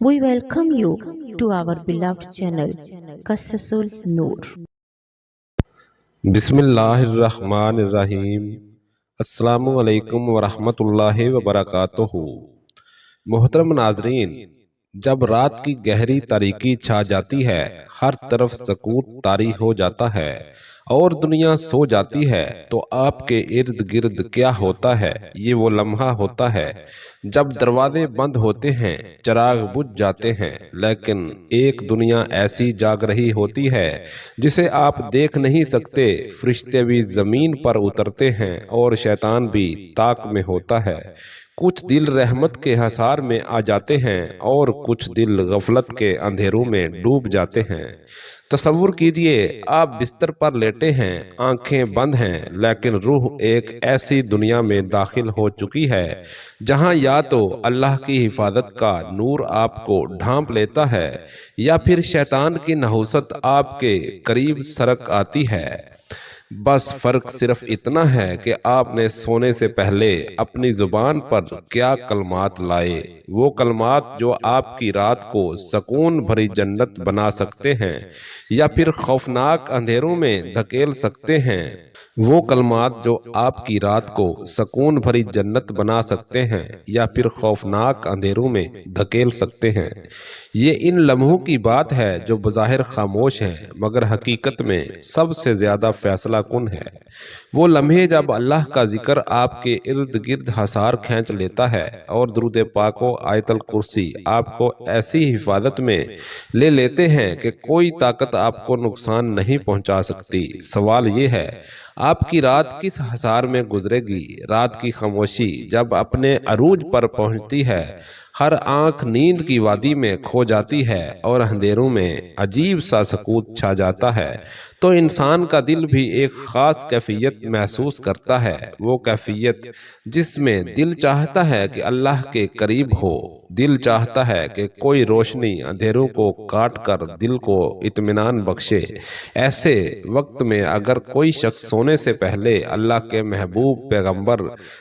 We welcome you to our beloved channel, Qasasul Noor. بسم اللہ الرحمن الرحیم۔ السلام علیکم ورحمۃ اللہ وبرکاتہ۔ محترم ناظرین، جب رات کی گہری تاریکی چھا جاتی ہے، ہر طرف سکوت طاری ہو جاتا ہے اور دنیا سو جاتی ہے، تو آپ کے ارد گرد کیا ہوتا ہے؟ یہ وہ لمحہ ہوتا ہے جب دروازے بند ہوتے ہیں، چراغ بجھ جاتے ہیں، لیکن ایک دنیا ایسی جاگ رہی ہوتی ہے جسے آپ دیکھ نہیں سکتے۔ فرشتے بھی زمین پر اترتے ہیں اور شیطان بھی طاق میں ہوتا ہے۔ کچھ دل رحمت کے حصار میں آ جاتے ہیں اور کچھ دل غفلت کے اندھیروں میں ڈوب جاتے ہیں۔ تصور کیجئے، آپ بستر پر لیٹے ہیں، آنکھیں بند ہیں، لیکن روح ایک ایسی دنیا میں داخل ہو چکی ہے جہاں یا تو اللہ کی حفاظت کا نور آپ کو ڈھانپ لیتا ہے یا پھر شیطان کی نحوست آپ کے قریب سرک آتی ہے۔ بس فرق صرف اتنا ہے کہ آپ نے سونے سے پہلے اپنی زبان پر کیا کلمات لائے، وہ کلمات جو آپ کی رات کو سکون بھری جنت بنا سکتے ہیں یا پھر خوفناک اندھیروں میں دھکیل سکتے ہیں۔ وہ کلمات جو آپ کی رات کو سکون بھری جنت بنا سکتے ہیں یا پھر خوفناک اندھیروں میں دھکیل سکتے ہیں۔ یہ ان لمحوں کی بات ہے جو بظاہر خاموش ہیں، مگر حقیقت میں سب سے زیادہ فیصلہ کن ہے۔ وہ لمحے جب اللہ کا ذکر آپ کے ارد گرد حصار کھینچ لیتا ہے اور درود پاک و آیت الکرسی آپ کو ایسی حفاظت میں لے لیتے ہیں کہ کوئی طاقت آپ کو نقصان نہیں پہنچا سکتی۔ سوال یہ ہے، آپ کی رات کس حصار میں گزرے گی؟ رات کی خاموشی جب اپنے عروج پر پہنچتی ہے، ہر آنکھ نیند کی وادی میں کھو جاتی ہے اور اندھیروں میں عجیب سا سکوت چھا جاتا ہے، تو انسان کا دل بھی ایک خاص کیفیت محسوس کرتا ہے۔ وہ کیفیت جس میں دل چاہتا ہے کہ اللہ کے قریب ہو، دل چاہتا ہے کہ کوئی روشنی اندھیروں کو کاٹ کر دل کو اطمینان بخشے۔ ایسے وقت میں اگر کوئی شخص سونے سے پہلے اللہ کے محبوب پیغمبر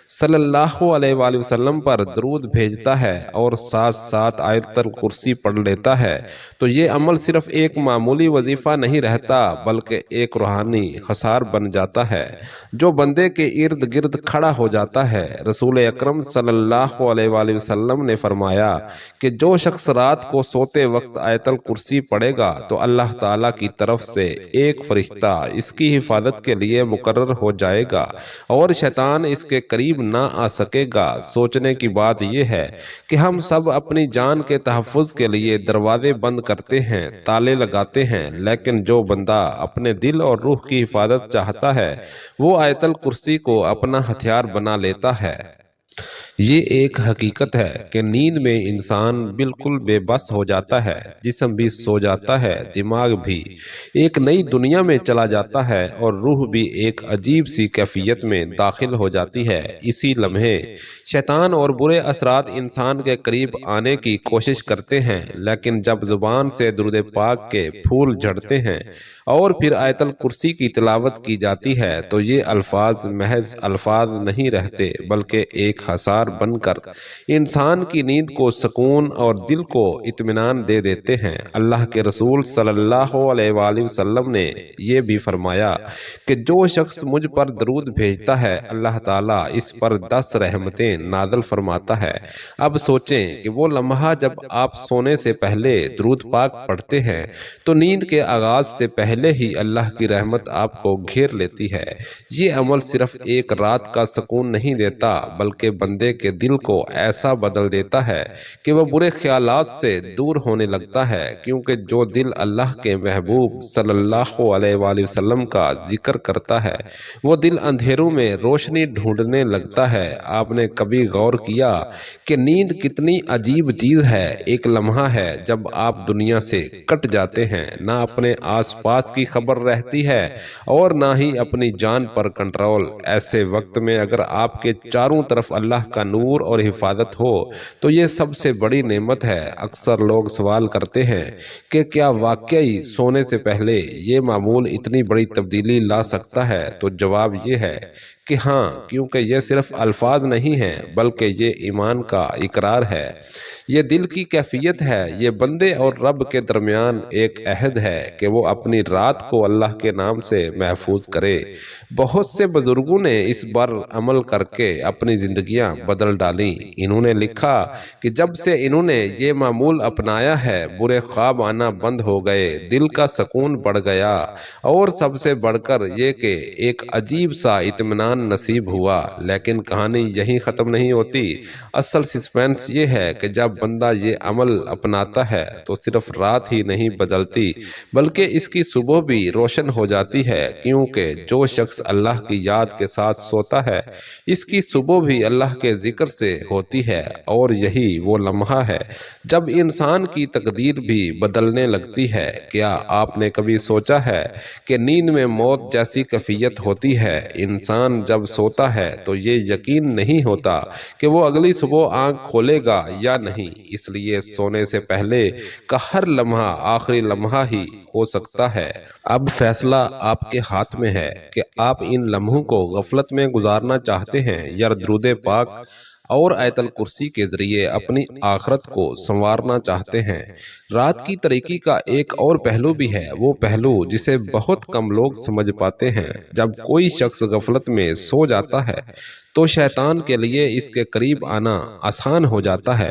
صلی اللہ علیہ وآلہ وسلم پر درود بھیجتا ہے اور ساتھ ساتھ آیت الکرسی پڑھ لیتا ہے، تو یہ عمل صرف ایک معمولی وظیفہ نہیں رہتا بلکہ ایک روحانی حصار بن جاتا ہے جو بندے کے ارد گرد کھڑا ہو جاتا ہے۔ رسول اکرم صلی اللہ علیہ وآلہ وسلم نے فرمایا کہ جو شخص رات کو سوتے وقت آیت الکرسی پڑھے گا تو اللہ تعالیٰ کی طرف سے ایک فرشتہ اس کی حفاظت کے لیے مقرر ہو جائے گا اور شیطان اس کے قریب نہ آ سکے گا۔ سوچنے کی بات یہ ہے کہ ہم سب اپنی جان کے تحفظ کے لیے دروازے بند کرتے ہیں، تالے لگاتے ہیں، لیکن جو بندہ اپنے دل اور روح کی حفاظت چاہتا ہے وہ آیت الکرسی کو اپنا ہتھیار بنا لیتا ہے۔ یہ ایک حقیقت ہے کہ نیند میں انسان بالکل بے بس ہو جاتا ہے، جسم بھی سو جاتا ہے، دماغ بھی ایک نئی دنیا میں چلا جاتا ہے اور روح بھی ایک عجیب سی کیفیت میں داخل ہو جاتی ہے۔ اسی لمحے شیطان اور برے اثرات انسان کے قریب آنے کی کوشش کرتے ہیں، لیکن جب زبان سے درود پاک کے پھول جھڑتے ہیں اور پھر آیت الکرسی کی تلاوت کی جاتی ہے تو یہ الفاظ محض الفاظ نہیں رہتے بلکہ ایک حصار بن کر انسان کی نیند کو سکون اور دل کو اطمینان دے دیتے ہیں۔ اللہ کے رسول صلی اللہ علیہ وآلہ وسلم نے یہ بھی فرمایا کہ جو شخص مجھ پر درود بھیجتا ہے اللہ تعالیٰ اس پر 10 رحمتیں نازل فرماتا ہے۔ اب سوچیں کہ وہ لمحہ جب آپ سونے سے پہلے درود پاک پڑھتے ہیں تو نیند کے آغاز سے پہلے ہی اللہ کی رحمت آپ کو گھیر لیتی ہے۔ یہ عمل صرف ایک رات کا سکون نہیں دیتا بلکہ بندے کے دل کو ایسا بدل دیتا ہے کہ وہ برے خیالات سے دور ہونے لگتا ہے، کیونکہ جو دل اللہ کے محبوب صلی اللہ علیہ وآلہ وسلم کا ذکر کرتا ہے وہ دل اندھیروں میں روشنی ڈھونڈنے لگتا ہے۔ آپ نے کبھی غور کیا کہ نیند کتنی عجیب چیز ہے؟ ایک لمحہ ہے جب آپ دنیا سے کٹ جاتے ہیں، نہ اپنے آس پاس کی خبر رہتی ہے اور نہ ہی اپنی جان پر کنٹرول۔ ایسے وقت میں اگر آپ کے چاروں طرف اللہ کا نور اور حفاظت ہو تو یہ سب سے بڑی نعمت ہے۔ اکثر لوگ سوال کرتے ہیں کہ کیا واقعی سونے سے پہلے یہ معمول اتنی بڑی تبدیلی لا سکتا ہے؟ تو جواب یہ ہے کہ ہاں، کیونکہ یہ صرف الفاظ نہیں ہیں بلکہ یہ ایمان کا اقرار ہے، یہ دل کی کیفیت ہے، یہ بندے اور رب کے درمیان ایک عہد ہے کہ وہ اپنی رات کو اللہ کے نام سے محفوظ کرے۔ بہت سے بزرگوں نے اس پر عمل کر کے اپنی زندگیاں بدل ڈالیں۔ انہوں نے لکھا کہ جب سے انہوں نے یہ معمول اپنایا ہے، برے خواب آنا بند ہو گئے، دل کا سکون بڑھ گیا، اور سب سے بڑھ کر یہ کہ ایک عجیب سا اطمینان نصیب ہوا۔ لیکن کہانی یہیں ختم نہیں ہوتی۔ اصل سسپینس یہ ہے کہ جب بندہ یہ عمل اپناتا ہے تو صرف رات ہی نہیں بدلتی بلکہ اس کی صبح بھی روشن ہو جاتی ہے، کیونکہ جو شخص اللہ کی یاد کے ساتھ سوتا ہے اس کی صبح بھی اللہ کے ذکر سے ہوتی ہے، اور یہی وہ لمحہ ہے جب انسان کی تقدیر بھی بدلنے لگتی ہے۔ کیا آپ نے کبھی سوچا ہے کہ نیند میں موت جیسی کیفیت ہوتی ہے؟ انسان جب سوتا ہے تو یہ یقین نہیں ہوتا کہ وہ اگلی صبح آنکھ کھولے گا یا نہیں، اس لیے سونے سے پہلے کا ہر لمحہ آخری لمحہ ہی ہو سکتا ہے۔ اب فیصلہ آپ کے ہاتھ میں ہے کہ آپ ان لمحوں کو غفلت میں گزارنا چاہتے ہیں یا درود پاک اور آیت الکرسی کے ذریعے اپنی آخرت کو سنوارنا چاہتے ہیں۔ رات کی تاریکی کا ایک اور پہلو بھی ہے، وہ پہلو جسے بہت کم لوگ سمجھ پاتے ہیں۔ جب کوئی شخص غفلت میں سو جاتا ہے تو شیطان کے لیے اس کے قریب آنا آسان ہو جاتا ہے۔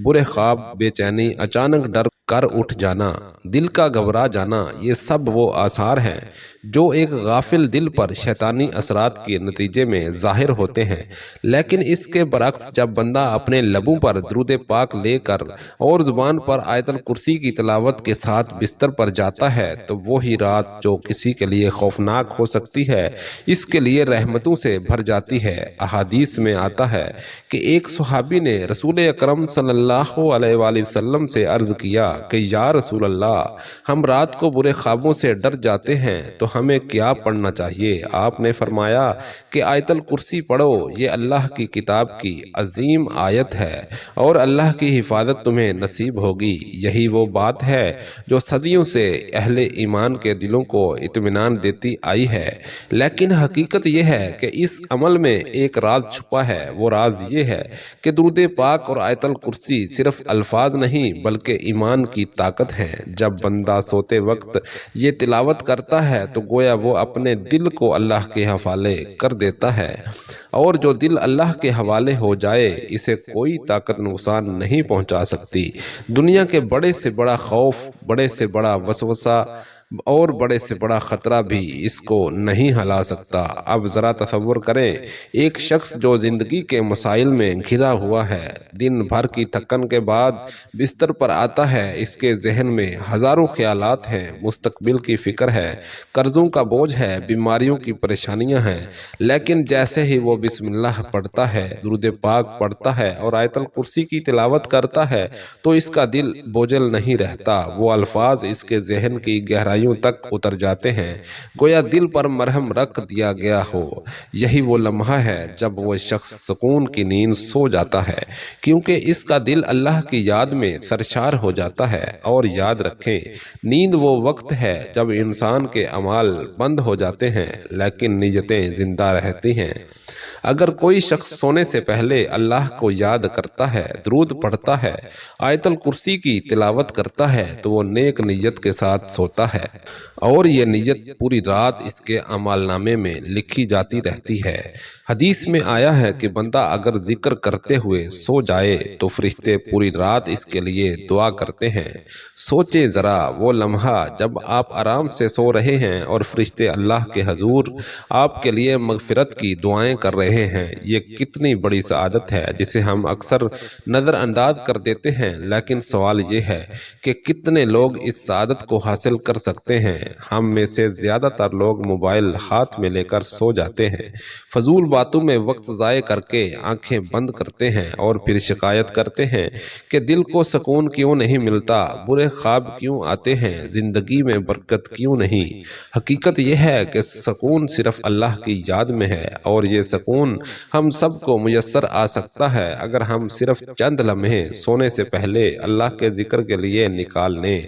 برے خواب، بے چینی، اچانک ڈر کر اٹھ جانا، دل کا گھبرا جانا، یہ سب وہ آثار ہیں جو ایک غافل دل پر شیطانی اثرات کے نتیجے میں ظاہر ہوتے ہیں۔ لیکن اس کے برعکس جب بندہ اپنے لبوں پر درود پاک لے کر اور زبان پر آیت الکرسی کی تلاوت کے ساتھ بستر پر جاتا ہے تو وہی رات جو کسی کے لیے خوفناک ہو سکتی ہے اس کے لیے رحمتوں سے بھر جاتی ہے۔ احادیث میں آتا ہے کہ ایک صحابی نے رسول اکرم صلی اللہ علیہ وآلہ وسلم سے عرض کیا کہ یا رسول اللہ، ہم رات کو برے خوابوں سے ڈر جاتے ہیں تو ہمیں کیا پڑھنا چاہیے؟ آپ نے فرمایا کہ آیت الکرسی پڑھو، یہ اللہ کی کتاب کی عظیم آیت ہے اور اللہ کی حفاظت تمہیں نصیب ہوگی۔ یہی وہ بات ہے جو صدیوں سے اہل ایمان کے دلوں کو اطمینان دیتی آئی ہے۔ لیکن حقیقت یہ ہے کہ اس عمل میں ایک راز چھپا ہے۔ وہ راز یہ ہے کہ درود پاک اور آیت الکرسی صرف الفاظ نہیں بلکہ ایمان کی طاقت ہے۔ جب بندہ سوتے وقت یہ تلاوت کرتا ہے تو گویا وہ اپنے دل کو اللہ کے حوالے کر دیتا ہے، اور جو دل اللہ کے حوالے ہو جائے اسے کوئی طاقت نقصان نہیں پہنچا سکتی۔ دنیا کے بڑے سے بڑا خوف، بڑے سے بڑا وسوسہ اور بڑے سے بڑا خطرہ بھی اس کو نہیں ہلا سکتا۔ اب ذرا تصور کریں، ایک شخص جو زندگی کے مسائل میں گھرا ہوا ہے، دن بھر کی تھکن کے بعد بستر پر آتا ہے، اس کے ذہن میں ہزاروں خیالات ہیں، مستقبل کی فکر ہے، قرضوں کا بوجھ ہے، بیماریوں کی پریشانیاں ہیں، لیکن جیسے ہی وہ بسم اللہ پڑھتا ہے، درود پاک پڑھتا ہے اور آیت الکرسی کی تلاوت کرتا ہے تو اس کا دل بوجھل نہیں رہتا۔ وہ الفاظ اس کے ذہن کی گہرائی تک اتر جاتے ہیں، گویا دل پر مرہم رکھ دیا گیا ہو۔ یہی وہ لمحہ ہے جب وہ شخص سکون کی نیند سو جاتا ہے، کیونکہ اس کا دل اللہ کی یاد میں سرشار ہو جاتا ہے۔ اور یاد رکھیں، نیند وہ وقت ہے جب انسان کے اعمال بند ہو جاتے ہیں لیکن نیتیں زندہ رہتی ہیں۔ اگر کوئی شخص سونے سے پہلے اللہ کو یاد کرتا ہے، درود پڑھتا ہے، آیت الکرسی کی تلاوت کرتا ہے تو وہ نیک نیت کے ساتھ سوتا ہے، اور یہ نیت پوری رات اس کے اعمال نامے میں لکھی جاتی رہتی ہے۔ حدیث میں آیا ہے کہ بندہ اگر ذکر کرتے ہوئے سو جائے تو فرشتے پوری رات اس کے لیے دعا کرتے ہیں۔ سوچیں ذرا، وہ لمحہ جب آپ آرام سے سو رہے ہیں اور فرشتے اللہ کے حضور آپ کے لیے مغفرت کی دعائیں کر رہے ہیں، یہ کتنی بڑی سعادت ہے جسے ہم اکثر نظر انداز کر دیتے ہیں۔ لیکن سوال یہ ہے کہ کتنے لوگ اس سعادت کو حاصل کر سکتے ہیں؟ ہم میں سے زیادہ تر لوگ موبائل ہاتھ میں لے کر سو جاتے ہیں، فضول باتوں میں وقت ضائع کر کے آنکھیں بند کرتے ہیں اور پھر شکایت کرتے ہیں کہ دل کو سکون کیوں نہیں ملتا، برے خواب کیوں آتے ہیں، زندگی میں برکت کیوں نہیں۔ حقیقت یہ ہے کہ سکون صرف اللہ کی یاد میں ہے، اور یہ سکون ہم سب کو میسر آ سکتا ہے اگر ہم صرف چند لمحے سونے سے پہلے اللہ کے ذکر کے لیے نکال لیں۔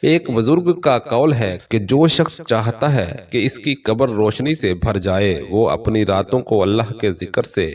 ایک بزرگ کا قول ہے کہ جو شخص چاہتا ہے کہ اس کی قبر روشنی سے بھر جائے وہ اپنی راتوں کو اللہ کے ذکر سے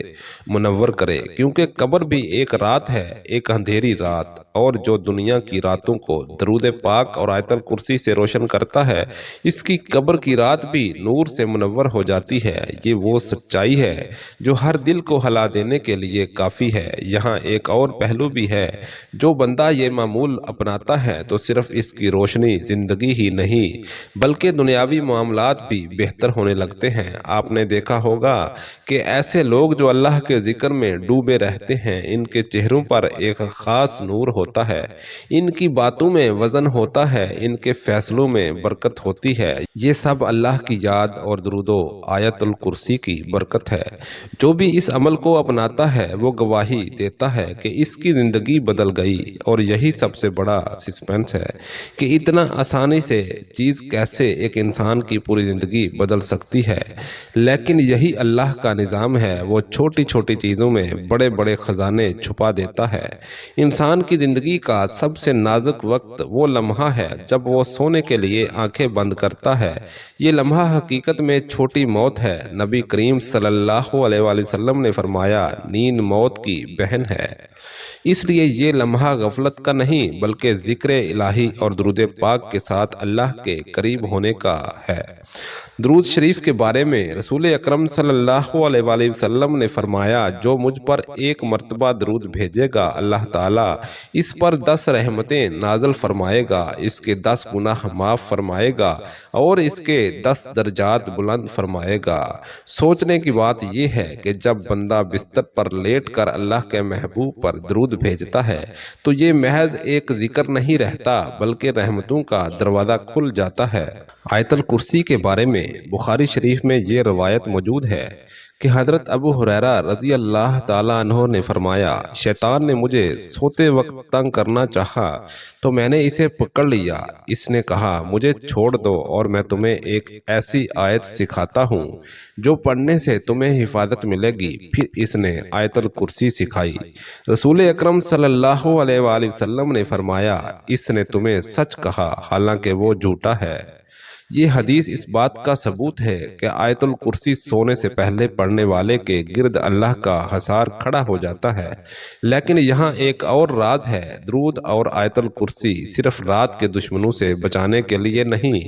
منور کرے، کیونکہ قبر بھی ایک رات ہے، ایک اندھیری رات، اور جو دنیا کی راتوں کو درود پاک اور آیت الکرسی سے روشن کرتا ہے اس کی قبر کی رات بھی نور سے منور ہو جاتی ہے۔ یہ وہ سچائی ہے جو ہر دل کو ہلا دینے کے لیے کافی ہے۔ یہاں ایک اور پہلو بھی ہے، جو بندہ یہ معمول اپناتا ہے تو صرف اس کی روشنی زندگی ہی نہیں بلکہ دنیاوی معاملات بھی بہتر ہونے لگتے ہیں۔ آپ نے دیکھا ہوگا کہ ایسے لوگ جو اللہ کے ذکر میں ڈوبے رہتے ہیں ان کے چہروں پر ایک خاص نور ہوتا ہے، ان کی باتوں میں وزن ہوتا ہے، ان کے فیصلوں میں برکت ہوتی ہے۔ یہ سب اللہ کی یاد اور درود و آیت الکرسی کی برکت ہے۔ جو بھی اس عمل کو اپناتا ہے وہ گواہی دیتا ہے کہ اس کی زندگی بدل گئی، اور یہی سب سے بڑا سسپینس ہے کہ اتنا آسانی سے چیز کیسے ایک انسان کی پوری زندگی بدل سکتی ہے۔ لیکن یہی اللہ کا نظام ہے، وہ چھوٹی چھوٹی چیزوں میں بڑے بڑے خزانے چھپا دیتا ہے۔ انسان کی زندگی کا سب سے نازک وقت وہ لمحہ ہے جب وہ سونے کے لیے آنکھیں بند کرتا ہے۔ یہ لمحہ حقیقت میں چھوٹی موت ہے۔ نبی کریم صلی اللہ علیہ وآلہ وسلم نے فرمایا، نیند موت کی بہن ہے۔ اس لیے یہ لمحہ غفلت کا نہیں بلکہ ذکر الہی اور درود پاک کے ساتھ اللہ کے قریب ہونے کا ہے۔ درود شریف کے بارے میں رسول اکرم صلی اللہ علیہ وآلہ وسلم نے فرمایا، جو مجھ پر ایک مرتبہ درود بھیجے گا اللہ تعالیٰ اس پر 10 رحمتیں نازل فرمائے گا، اس کے 10 گناہ معاف فرمائے گا اور اس کے 10 درجات بلند فرمائے گا۔ سوچنے کی بات یہ ہے کہ جب بندہ بستر پر لیٹ کر اللہ کے محبوب پر درود بھیجتا ہے تو یہ محض ایک ذکر نہیں رہتا بلکہ رحمتوں کا دروازہ کھل جاتا ہے۔ آیت الکرسی کے بارے میں بخاری شریف میں یہ روایت موجود ہے کہ حضرت ابو ہریرہ رضی اللہ تعالیٰ عنہ نے فرمایا، شیطان نے مجھے سوتے وقت تنگ کرنا چاہا تو میں نے اسے پکڑ لیا۔ اس نے کہا، مجھے چھوڑ دو اور میں تمہیں ایک ایسی آیت سکھاتا ہوں جو پڑھنے سے تمہیں حفاظت ملے گی۔ پھر اس نے آیت الکرسی سکھائی۔ رسول اکرم صلی اللہ علیہ وآلہ وسلم نے فرمایا، اس نے تمہیں سچ کہا حالانکہ وہ جھوٹا ہے۔ یہ حدیث اس بات کا ثبوت ہے کہ آیت الکرسی سونے سے پہلے پڑھنے والے کے گرد اللہ کا حصار کھڑا ہو جاتا ہے۔ لیکن یہاں ایک اور راز ہے، درود اور آیت الکرسی صرف رات کے دشمنوں سے بچانے کے لیے نہیں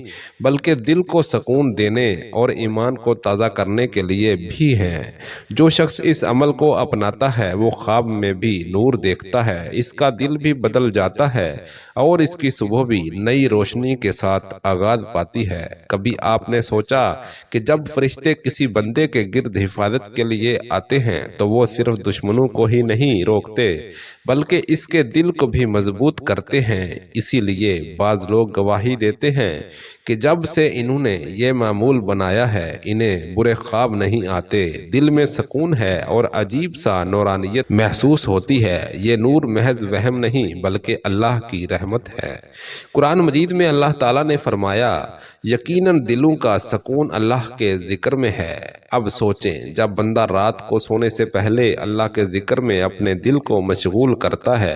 بلکہ دل کو سکون دینے اور ایمان کو تازہ کرنے کے لیے بھی ہیں۔ جو شخص اس عمل کو اپناتا ہے وہ خواب میں بھی نور دیکھتا ہے، اس کا دل بھی بدل جاتا ہے اور اس کی صبح بھی نئی روشنی کے ساتھ آغاز پاتی ہے۔ کبھی آپ نے سوچا کہ جب فرشتے کسی بندے کے گرد حفاظت کے لیے آتے ہیں تو وہ صرف دشمنوں کو ہی نہیں روکتے بلکہ اس کے دل کو بھی مضبوط کرتے ہیں۔ اسی لیے بعض لوگ گواہی دیتے ہیں کہ جب سے انہوں نے یہ معمول بنایا ہے انہیں برے خواب نہیں آتے، دل میں سکون ہے اور عجیب سا نورانیت محسوس ہوتی ہے۔ یہ نور محض وہم نہیں بلکہ اللہ کی رحمت ہے۔ قرآن مجید میں اللہ تعالیٰ نے فرمایا، یقیناً دلوں کا سکون اللہ کے ذکر میں ہے۔ اب سوچیں، جب بندہ رات کو سونے سے پہلے اللہ کے ذکر میں اپنے دل کو مشغول کرتا ہے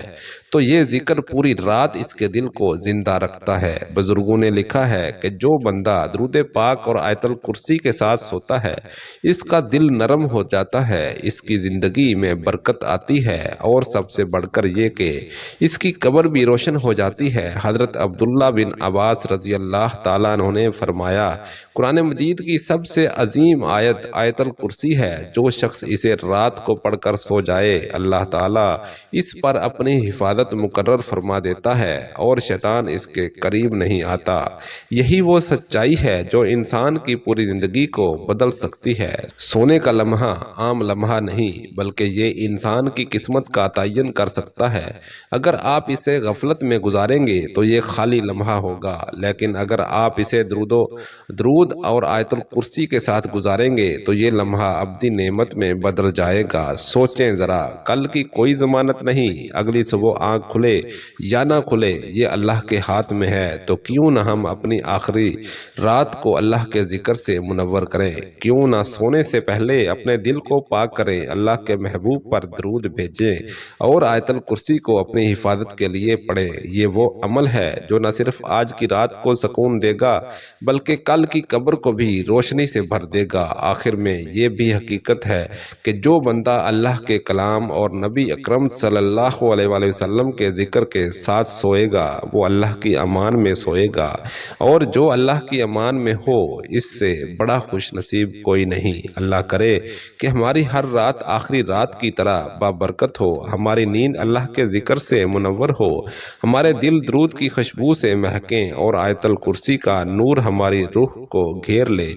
تو یہ ذکر پوری رات اس کے دل کو زندہ رکھتا ہے۔ بزرگوں نے لکھا ہے کہ جو بندہ درود پاک اور آیت الکرسی کے ساتھ سوتا ہے اس کا دل نرم ہو جاتا ہے، اس کی زندگی میں برکت آتی ہے اور سب سے بڑھ کر یہ کہ اس کی قبر بھی روشن ہو جاتی ہے۔ حضرت عبداللہ بن عباس رضی اللہ تعالیٰ عنہ نے فرمایا، قرآن مجید کی سب سے عظیم آیت آیت الکرسی ہے۔ جو شخص اسے رات کو پڑھ کر سو جائے اللہ تعالیٰ اس پر اپنی حفاظت مقرر فرما دیتا ہے اور شیطان اس کے قریب نہیں آتا۔ یہی وہ سچائی ہے جو انسان کی پوری زندگی کو بدل سکتی ہے۔ سونے کا لمحہ عام لمحہ نہیں بلکہ یہ انسان کی قسمت کا تعین کر سکتا ہے۔ اگر آپ اسے غفلت میں گزاریں گے تو یہ خالی لمحہ ہوگا، لیکن اگر آپ اسے درود اور آیت الکرسی کے ساتھ گزاریں گے تو یہ لمحہ ابدی نعمت میں بدل جائے گا۔ سوچیں ذرا، کل کی کوئی ضمانت نہیں، اگلی صبح آنکھ کھلے یا نہ کھلے یہ اللہ کے ہاتھ میں ہے۔ تو کیوں نہ ہم اپنی آخری رات کو اللہ کے ذکر سے منور کریں، کیوں نہ سونے سے پہلے اپنے دل کو پاک کریں، اللہ کے محبوب پر درود بھیجیں اور آیت الکرسی کو اپنی حفاظت کے لیے پڑھیں۔ یہ وہ عمل ہے جو نہ صرف آج کی رات کو سکون دے گا بلکہ کل کی قبر کو بھی روشنی سے بھر دے گا۔ آخر میں یہ بھی حقیقت ہے کہ جو بندہ اللہ کے کلام اور نبی اکرم صلی اللہ علیہ وآلہ وسلم کے ذکر کے ساتھ سوئے گا وہ اللہ کی امان میں سوئے گا، اور جو اللہ کی امان میں ہو اس سے بڑا خوش نصیب کوئی نہیں۔ اللہ کرے کہ ہماری ہر رات آخری رات کی طرح بابرکت ہو، ہماری نیند اللہ کے ذکر سے منور ہو، ہمارے دل درود کی خوشبو سے مہکیں اور آیت الکرسی کا نور ہماری روح کو گھیر لے۔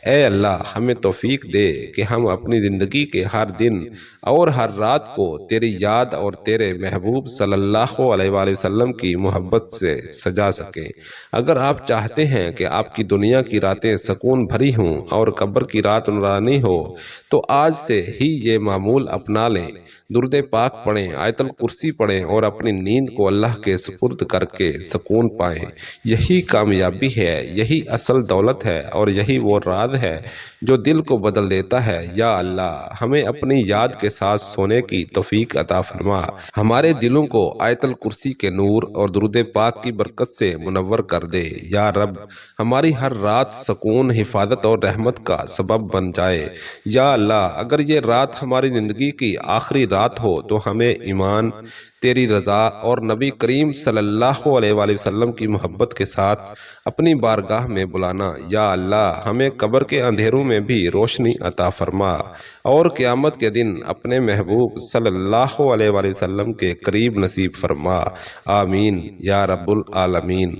اے اللہ ہمیں توفیق دے کہ ہم اپنی زندگی کے ہر دن اور ہر رات کو تیری یاد اور تیرے محبوب صلی اللہ علیہ وآلہ وسلم کی محبت سے سجا سکیں۔ اگر آپ چاہتے ہیں کہ آپ کی دنیا کی راتیں سکون بھری ہوں اور قبر کی رات نورانی ہو تو آج سے ہی یہ معمول اپنا لیں، درود پاک پڑھیں، آیت الکرسی پڑھیں اور اپنی نیند کو اللہ کے سپرد کر کے سکون پائیں۔ یہی کامیابی ہے، یہی اصل دولت ہے اور یہی وہ راز ہے جو دل کو بدل دیتا ہے۔ یا اللہ ہمیں اپنی یاد کے ساتھ سونے کی توفیق عطا فرما، ہمارے دلوں کو آیت الکرسی کے نور اور درود پاک کی برکت سے منور کر دے۔ یا رب ہماری ہر رات سکون، حفاظت اور رحمت کا سبب بن جائے۔ یا اللہ اگر یہ رات ہماری زندگی کی آخری رات ہو تو ہمیں ایمان، تیری رضا اور نبی کریم صلی اللہ علیہ وآلہ وسلم کی محبت کے ساتھ اپنی بارگاہ میں بلانا۔ یا اللہ ہمیں قبر کے اندھیروں میں بھی روشنی عطا فرما اور قیامت کے دن اپنے محبوب صلی اللہ علیہ وآلہ وسلم کے قریب نصیب فرما۔ آمین یا رب العالمین۔